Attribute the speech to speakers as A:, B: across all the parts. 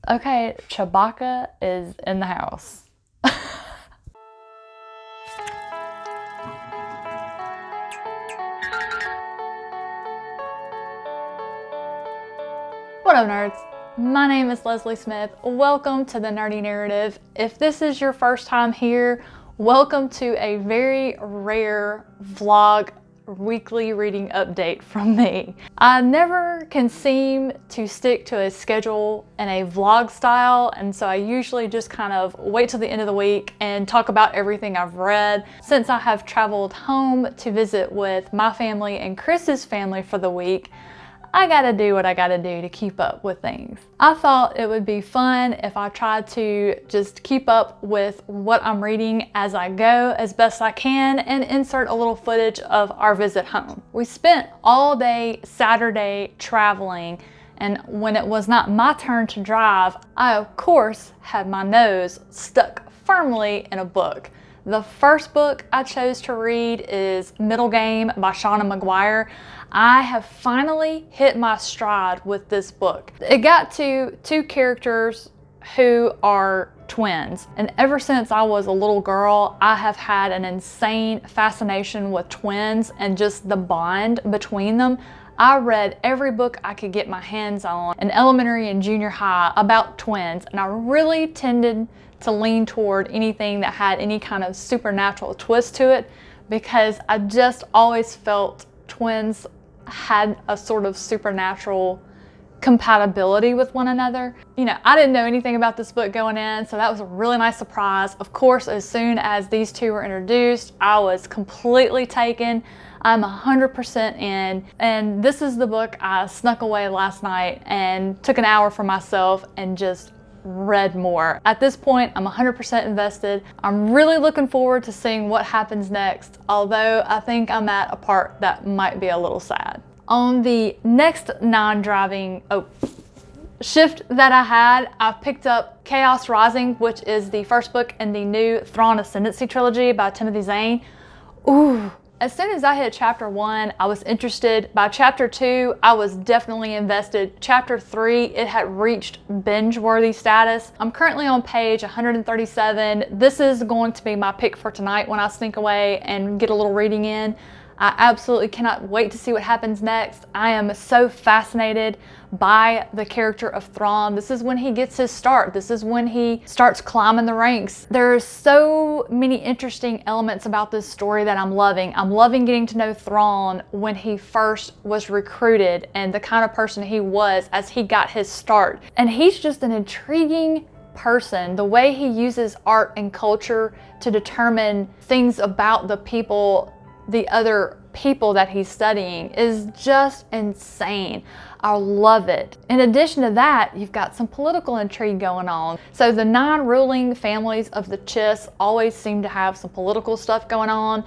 A: Okay, Chewbacca is in the house. What up, nerds? My name is Leslie Smith. Welcome to the Nerdy Narrative. If this is your first time here, welcome to a very rare vlog weekly reading update from me. I never can seem to stick to a schedule and a vlog style, and so I usually just kind of wait till the end of the week and talk about everything I've read. Since I have traveled home to visit with my family and Chris's family for the week, I gotta do what I gotta do to keep up with things. I thought it would be fun if I tried to just keep up with what I'm reading as I go as best I can and insert a little footage of our visit home. We spent all day Saturday traveling, and when it was not my turn to drive, I of course had my nose stuck firmly in a book. The first book I chose to read is Middlegame by Shauna McGuire. I have finally hit my stride with this book. It got to two characters who are twins, and ever since I was a little girl, I have had an insane fascination with twins and just the bond between them. I read every book I could get my hands on in elementary and junior high about twins, and I really tended to lean toward anything that had any kind of supernatural twist to it because I just always felt twins had a sort of supernatural compatibility with one another. You know, I didn't know anything about this book going in, so that was a really nice surprise. Of course, as soon as these two were introduced, I was completely taken. I'm 100% in, and this is the book I snuck away last night and took an hour for myself and just read more. At this point, I'm 100% invested. I'm really looking forward to seeing what happens next, although I think I'm at a part that might be a little sad. On the next non-driving shift that I had, I picked up Chaos Rising, which is the first book in the new Thrawn Ascendancy trilogy by Timothy Zahn. Ooh. As soon as I hit chapter 1, I was interested. By chapter 2, I was definitely invested. Chapter 3, it had reached binge-worthy status. I'm currently on page 137. This is going to be my pick for tonight when I sneak away and get a little reading in. I absolutely cannot wait to see what happens next. I am so fascinated by the character of Thrawn. This is when he gets his start. This is when he starts climbing the ranks. There's so many interesting elements about this story that I'm loving. I'm loving getting to know Thrawn when he first was recruited and the kind of person he was as he got his start. And he's just an intriguing person. The way he uses art and culture to determine things about the other people that he's studying is just insane. I love it. In addition to that, you've got some political intrigue going on. So the 9 ruling families of the Chiss always seem to have some political stuff going on,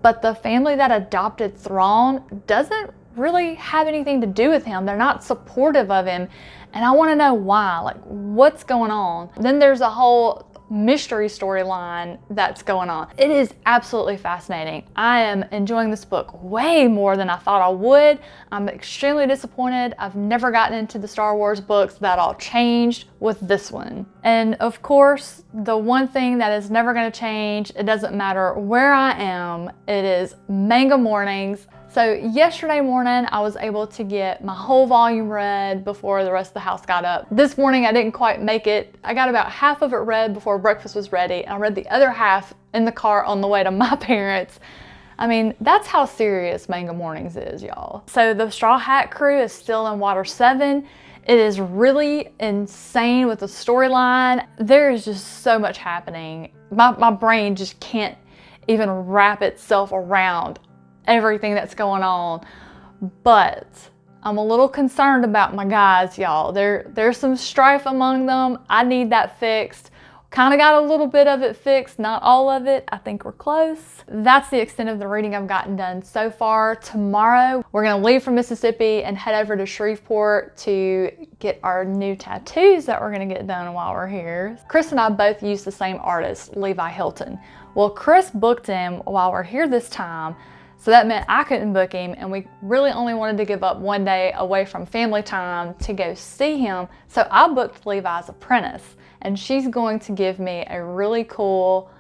A: but the family that adopted Thrawn doesn't really have anything to do with him. They're not supportive of him, and I want to know why. Like, what's going on? Then there's a whole mystery storyline that's going on. It is absolutely fascinating. I am enjoying this book way more than I thought I would. I'm extremely disappointed. I've never gotten into the Star Wars books. That all changed with this one. And of course, the one thing that is never going to change, it doesn't matter where I am, it is manga mornings. So yesterday morning, I was able to get my whole volume read before the rest of the house got up. This morning, I didn't quite make it. I got about half of it read before breakfast was ready, and I read the other half in the car on the way to my parents'. I mean, that's how serious Manga Mornings is, y'all. So the Straw Hat Crew is still in Water 7. It is really insane with the storyline. There is just so much happening. My brain just can't even wrap itself around everything that's going on, but I'm a little concerned about my guys, y'all. There's some strife among them. I need that fixed. Kind of got a little bit of it fixed, not all of it. I think we're close. That's the extent of the reading I've gotten done so far. Tomorrow, we're gonna leave from Mississippi and head over to Shreveport to get our new tattoos that we're gonna get done while we're here. Chris and I both use the same artist, Levi Hilton. Well, Chris booked him while we're here this time, So that meant I couldn't book him, and we really only wanted to give up one day away from family time to go see him. So I booked Levi's apprentice, and she's going to give me a really cool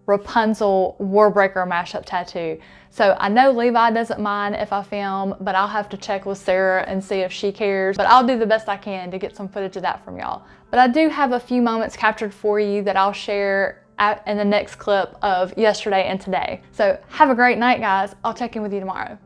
A: Rapunzel warbreaker mashup tattoo. So I know Levi doesn't mind if I film, but I'll have to check with Sarah and see if she cares. But I'll do the best I can to get some footage of that from y'all. But I do have a few moments captured for you that I'll share in the next clip of yesterday and today. So have a great night, guys. I'll check in with you tomorrow.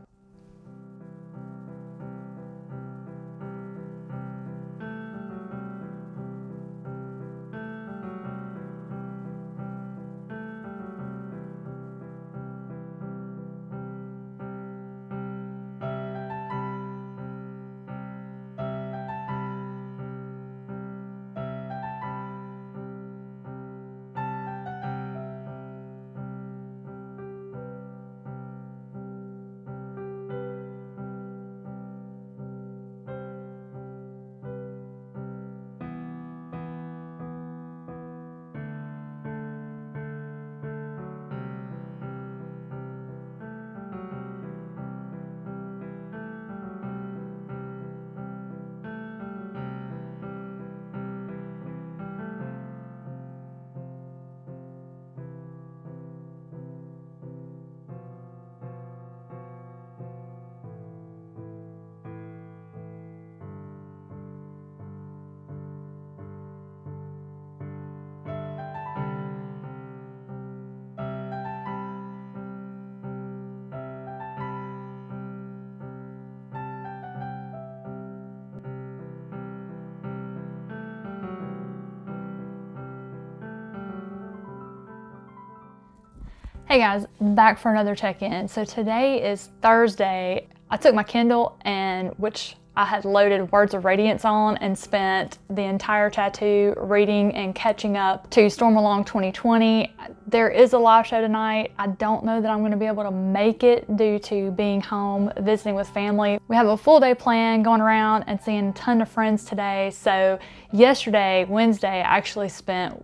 A: Hey guys, back for another check-in. So today is Thursday. I took my Kindle, and which I had loaded Words of Radiance on, and spent the entire tattoo reading and catching up to Storm Along 2020. There is a live show tonight. I don't know that I'm going to be able to make it due to being home visiting with family. We have a full day plan, going around and seeing a ton of friends today. So yesterday, Wednesday,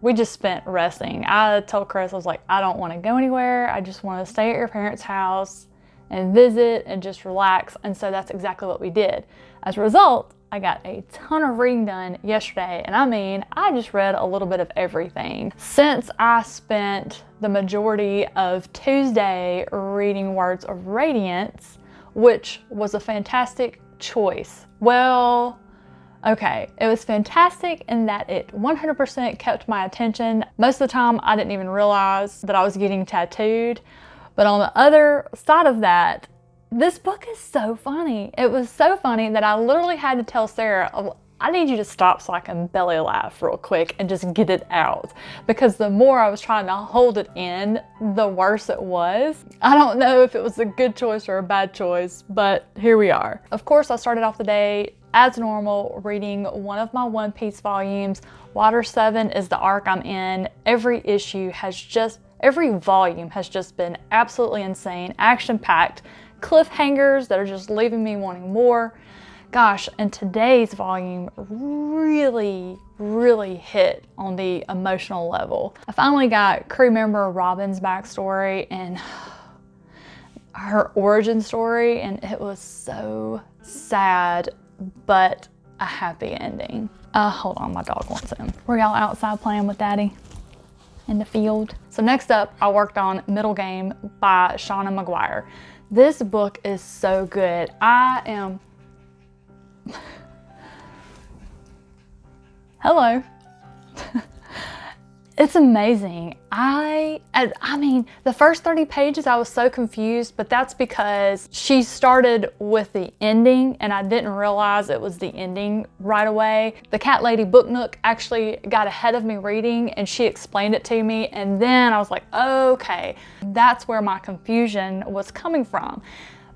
A: we just spent resting. I told Chris, I was like, I don't want to go anywhere. I just want to stay at your parents' house and visit and just relax. And so that's exactly what we did. As a result, I got a ton of reading done yesterday, and I mean, I just read a little bit of everything. Since I spent the majority of Tuesday reading Words of Radiance, which was a fantastic choice. Well, okay, it was fantastic in that it 100% kept my attention. Most of the time, I didn't even realize that I was getting tattooed. But on the other side of that, this book is so funny. It was so funny that I literally had to tell Sarah, oh, I need you to stop so I can belly laugh real quick and just get it out. Because the more I was trying to hold it in, the worse it was. I don't know if it was a good choice or a bad choice, but here we are. Of course, I started off the day as normal reading one of my One Piece volumes. Water 7 is the arc I'm in. Every volume has just been absolutely insane, action-packed, cliffhangers that are just leaving me wanting more. Gosh, and today's volume really, really hit on the emotional level. I finally got crew member Robin's backstory and her origin story, and it was so sad, but a happy ending. Hold on, my dog wants in. Were y'all outside playing with Daddy in the field? So next up, I worked on Middlegame by Shauna McGuire. This book is so good. Hello. It's amazing. I mean, the first 30 pages I was so confused, but that's because she started with the ending and I didn't realize it was the ending right away. The Cat Lady Book Nook actually got ahead of me reading and she explained it to me, and then I was like, okay, that's where my confusion was coming from.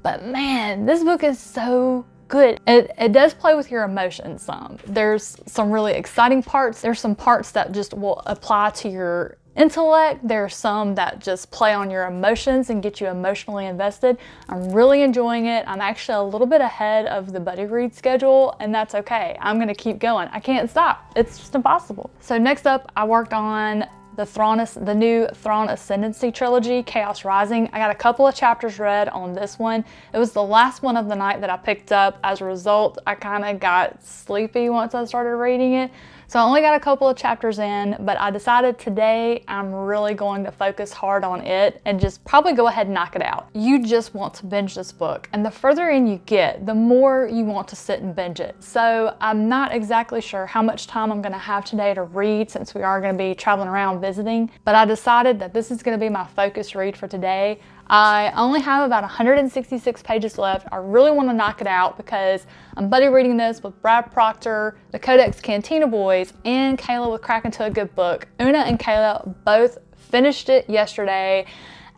A: But man, this book is so good. It does play with your emotions some. There's some really exciting parts. There's some parts that just will apply to your intellect. There's some that just play on your emotions and get you emotionally invested. I'm really enjoying it. I'm actually a little bit ahead of the buddy read schedule, and that's okay. I'm gonna keep going. I can't stop. It's just impossible. So next up, I worked on the new Thrawn Ascendancy trilogy, Chaos Rising. I got a couple of chapters read on this one. It was the last one of the night that I picked up. As a result, I kind of got sleepy once I started reading it. So I only got a couple of chapters in, but I decided today I'm really going to focus hard on it and just probably go ahead and knock it out. You just want to binge this book, and the further in you get, the more you want to sit and binge it. So I'm not exactly sure how much time I'm gonna have today to read, since we are gonna be traveling around visiting, but I decided that this is gonna be my focus read for today. I only have about 166 pages left. I really want to knock it out because I'm buddy reading this with Brad Proctor, the Codex Cantina Boys, and Kayla with Crack Into a Good Book. Una and Kayla both finished it yesterday,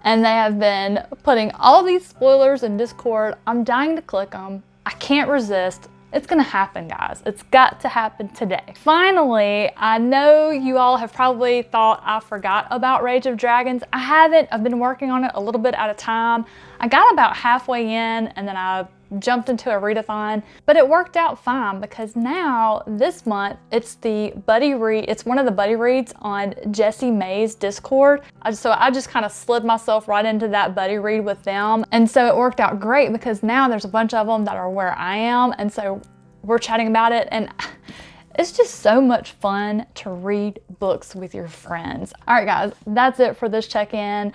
A: and they have been putting all these spoilers in Discord. I'm dying to click them. I can't resist. It's gonna happen, guys. It's got to happen today. Finally, I know you all have probably thought I forgot about Rage of Dragons. I haven't. I've been working on it a little bit at a time. I got about halfway in and then I jumped into a readathon, but it worked out fine because now this month it's one of the buddy reads on Jessie May's Discord. So I just kind of slid myself right into that buddy read with them, and so it worked out great because now there's a bunch of them that are where I am, and so we're chatting about it, and it's just so much fun to read books with your friends. All right, guys, that's it for this check-in.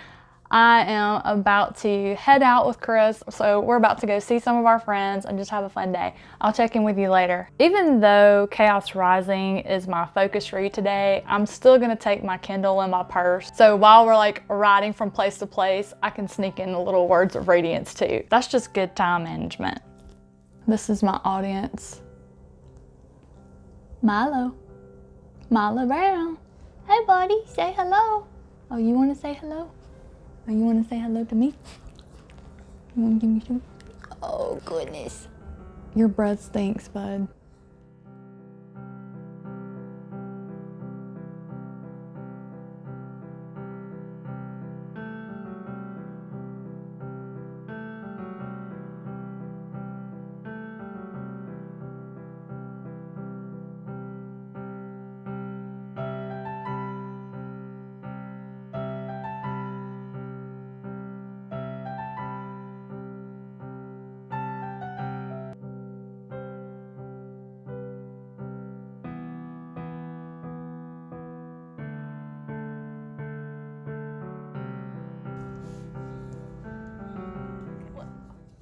A: I am about to head out with Chris, so we're about to go see some of our friends and just have a fun day. I'll check in with you later. Even though Chaos Rising is my focus read today, I'm still gonna take my Kindle in my purse. So while we're like riding from place to place, I can sneak in the little words of radiance too. That's just good time management. This is my audience. Milo Brown. Hey buddy, say hello. Oh, you wanna say hello? Oh, you want to say hello to me? You want to give me some? Oh, goodness. Your breath stinks, bud.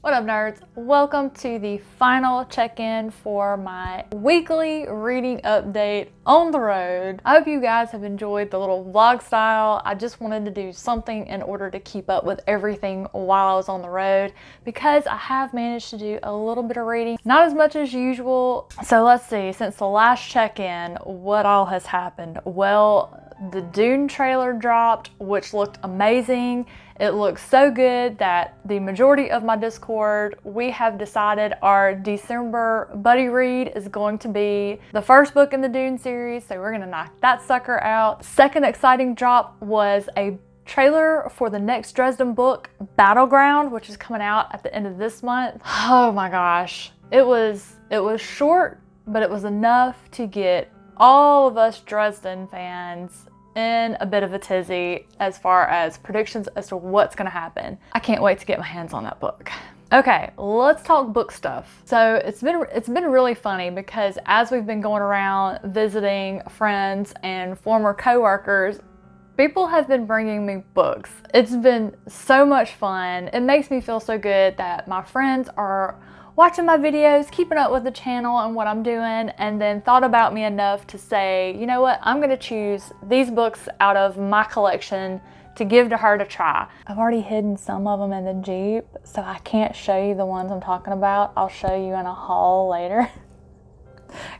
A: What up, nerds? Welcome to the final check-in for my weekly reading update on the road. I hope you guys have enjoyed the little vlog style. I just wanted to do something in order to keep up with everything while I was on the road because I have managed to do a little bit of reading, not as much as usual. So let's see, since the last check-in, what all has happened? Well, the Dune trailer dropped, which looked amazing. It looks so good that the majority of my Discord, we have decided our December buddy read is going to be the first book in the Dune series, so we're gonna knock that sucker out. Second exciting drop was a trailer for the next Dresden book, Battleground, which is coming out at the end of this month. Oh my gosh. It was short, but it was enough to get all of us Dresden fans in a bit of a tizzy as far as predictions as to what's gonna happen. I can't wait to get my hands on that book. Okay, let's talk book stuff. So it's been really funny because as we've been going around visiting friends and former coworkers, people have been bringing me books. It's been so much fun. It makes me feel so good that my friends are watching my videos, keeping up with the channel and what I'm doing, and then thought about me enough to say, you know what, I'm gonna choose these books out of my collection to give to her to try. I've already hidden some of them in the Jeep, so I can't show you the ones I'm talking about. I'll show you in a haul later.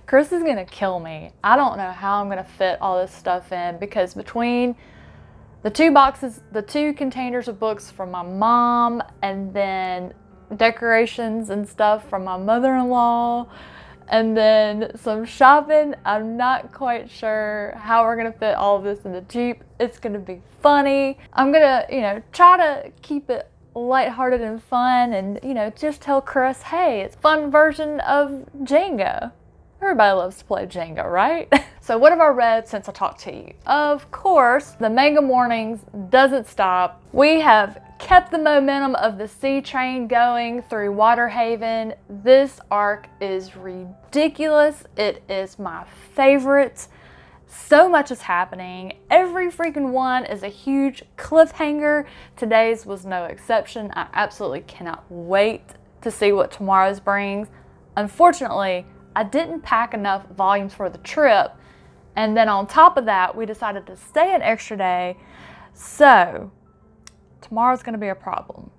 A: Chris is gonna kill me. I don't know how I'm gonna fit all this stuff in because between the two containers of books from my mom and then decorations and stuff from my mother-in-law and then some shopping, I'm not quite sure how we're gonna fit all of this in the Jeep. It's gonna be funny. I'm gonna, try to keep it lighthearted and fun and, just tell Chris, hey, it's a fun version of Jenga. Everybody loves to play Jenga, right? So what have I read since I talked to you? Of course, the manga mornings doesn't stop. We have kept the momentum of the sea train going through Waterhaven. This arc is ridiculous. It is my favorite. So much is happening. Every freaking one is a huge cliffhanger. Today's was no exception. I absolutely cannot wait to see what tomorrow's brings. Unfortunately, I didn't pack enough volumes for the trip. And then on top of that, we decided to stay an extra day. So tomorrow's going to be a problem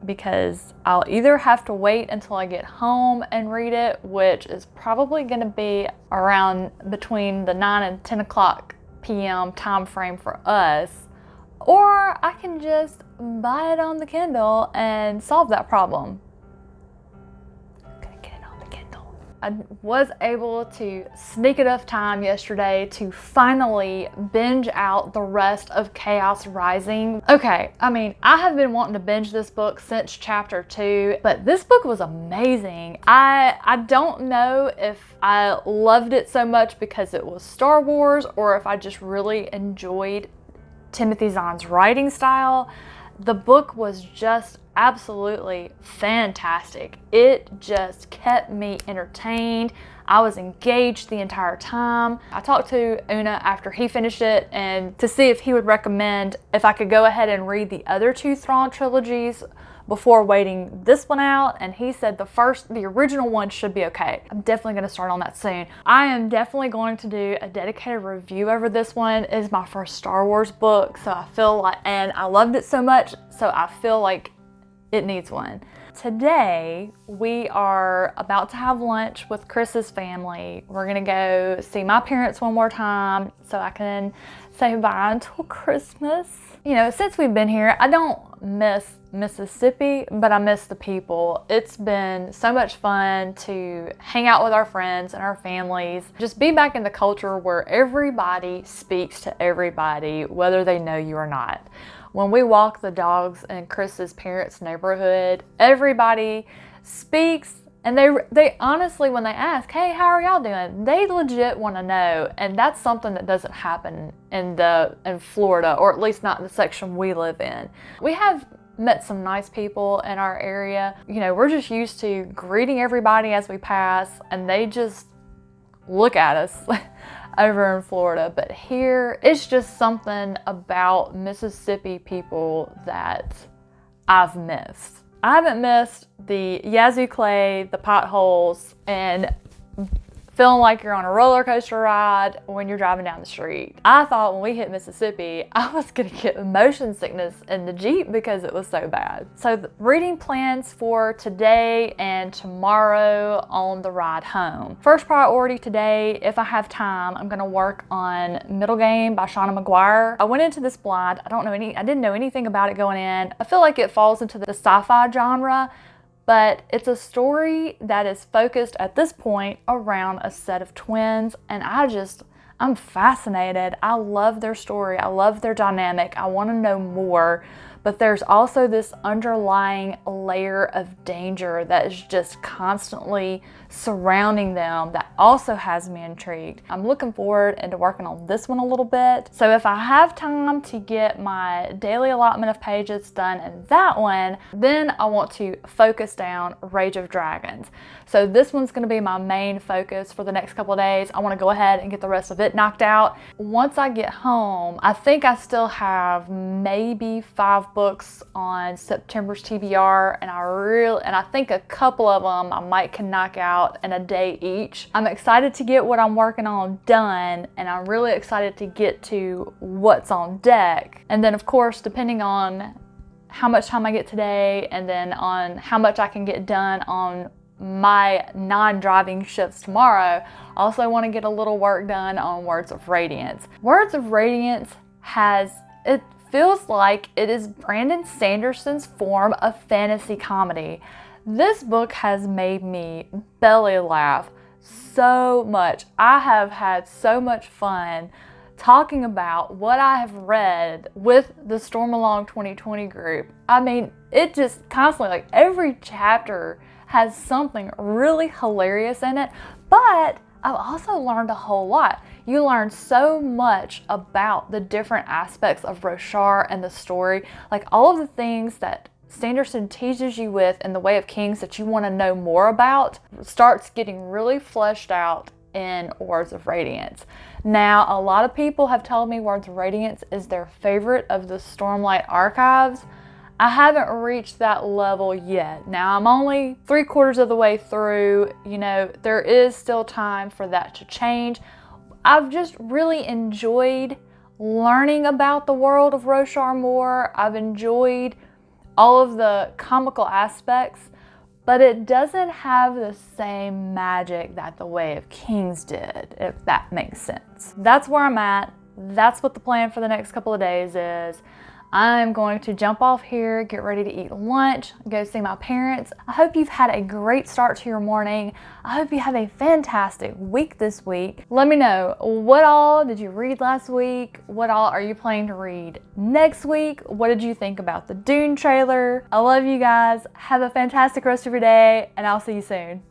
A: because I'll either have to wait until I get home and read it, which is probably going to be around between the 9 and 10 o'clock p.m. time frame for us, or I can just buy it on the Kindle and solve that problem. I was able to sneak enough time yesterday to finally binge out the rest of Chaos Rising. Okay, I mean, I have been wanting to binge this book since chapter 2, but this book was amazing. I don't know if I loved it so much because it was Star Wars or if I just really enjoyed Timothy Zahn's writing style. The book was just absolutely fantastic. It just kept me entertained. I was engaged the entire time. I talked to Una after he finished it and to see if he would recommend if I could go ahead and read the other 2 Thrawn trilogies before waiting this one out, and he said the original one should be okay. I'm definitely going to start on that soon. I am definitely going to do a dedicated review over this one. It is my first Star Wars book, so I feel like, and I loved it so much, so I feel like it needs one. Today, we are about to have lunch with Chris's family. We're gonna go see my parents one more time so I can say bye until Christmas. You know, since we've been here, I don't miss Mississippi, but I miss the people. It's been so much fun to hang out with our friends and our families. Just be back in the culture where everybody speaks to everybody, whether they know you or not. When we walk the dogs in Chris's parents' neighborhood, everybody speaks, and they honestly, when they ask, hey, how are y'all doing? They legit want to know, and that's something that doesn't happen in Florida, or at least not in the section we live in. We have met some nice people in our area. You know, we're just used to greeting everybody as we pass, and they just look at us over in Florida. But here, it's just something about Mississippi people that I've missed. I haven't missed the Yazoo clay, the potholes, and feeling like you're on a roller coaster ride when you're driving down the street. I thought when we hit Mississippi, I was gonna get motion sickness in the Jeep because it was so bad. So the reading plans for today and tomorrow on the ride home. First priority today, if I have time, I'm gonna work on Middlegame by Shauna McGuire. I went into this blind. I didn't know anything about it going in. I feel like it falls into the sci-fi genre, but it's a story that is focused at this point around a set of twins, and I'm fascinated. I love their story. I love their dynamic. I want to know more, but there's also this underlying layer of danger that is just constantly surrounding them that also has me intrigued. I'm looking forward into working on this one a little bit. So if I have time to get my daily allotment of pages done in that one, then I want to focus down Rage of Dragons. So this one's going to be my main focus for the next couple of days. I want to go ahead and get the rest of it knocked out. Once I get home, I think I still have maybe 5 books on September's TBR, and I think a couple of them I can knock out in a day each. I'm excited to get what I'm working on done, and I'm really excited to get to what's on deck. And then of course, depending on how much time I get today and then on how much I can get done on my non-driving shifts tomorrow, I also want to get a little work done on Words of Radiance. Words of Radiance it feels like it is Brandon Sanderson's form of fantasy comedy. This book has made me belly laugh so much. I have had so much fun talking about what I have read with the Storm Along 2020 group. I mean, it just constantly, every chapter has something really hilarious in it, but I've also learned a whole lot. You learn so much about the different aspects of Roshar and the story, like all of the things that Sanderson teases you with in the Way of Kings that you want to know more about starts getting really fleshed out in Words of Radiance. Now, a lot of people have told me Words of Radiance is their favorite of the Stormlight archives. I haven't reached that level yet. Now, I'm only 3/4 of the way through. You know, there is still time for that to change. I've just really enjoyed learning about the world of Roshar more. I've enjoyed all of the comical aspects, but it doesn't have the same magic that the Way of Kings did, if that makes sense. That's where I'm at. That's what the plan for the next couple of days is. I'm going to jump off here, get ready to eat lunch, go see my parents. I hope you've had a great start to your morning. I hope you have a fantastic week this week. Let me know, what all did you read last week? What all are you planning to read next week? What did you think about the Dune trailer? I love you guys. Have a fantastic rest of your day, and I'll see you soon.